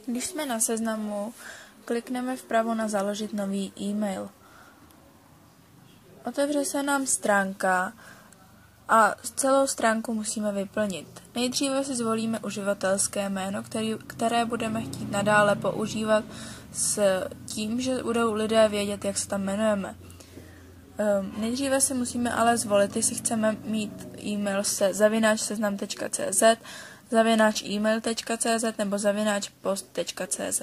Když jsme na seznamu, klikneme vpravo na založit nový e-mail. Otevře se nám stránka a celou stránku musíme vyplnit. Nejdříve si zvolíme uživatelské jméno, které budeme chtít nadále používat s tím, že budou lidé vědět, jak se tam jmenujeme. Nejdříve si musíme ale zvolit, jestli chceme mít e-mail se @seznam.cz, @email.cz nebo @post.cz.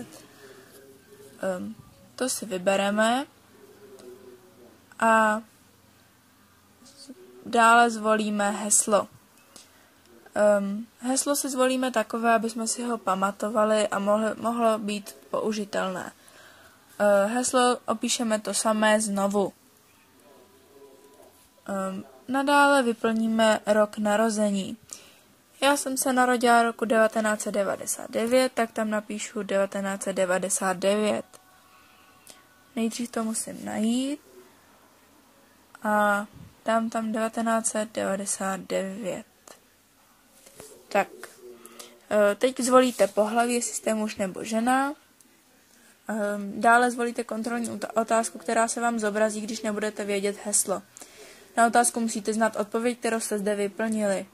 To si vybereme a dále zvolíme heslo. Heslo si zvolíme takové, aby jsme si ho pamatovali a mohlo být použitelné. Heslo opíšeme to samé znovu. Nadále vyplníme rok narození. Já jsem se narodila roku 1999, tak tam napíšu 1999. Nejdřív to musím najít a dám tam 1999. Tak, teď zvolíte pohlaví, jestli jste muž nebo žena. Dále zvolíte kontrolní otázku, která se vám zobrazí, když nebudete vědět heslo. Na otázku musíte znát odpověď, kterou jste zde vyplnili.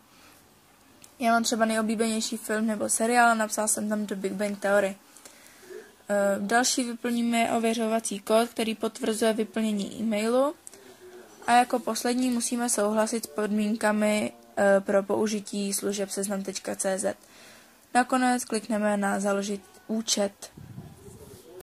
Já mám třeba nejoblíbenější film nebo seriál a napsal jsem tam The Big Bang Theory. Další vyplníme ověřovací kód, který potvrzuje vyplnění e-mailu. A jako poslední musíme souhlasit s podmínkami pro použití služeb seznam.cz. Nakonec klikneme na založit účet.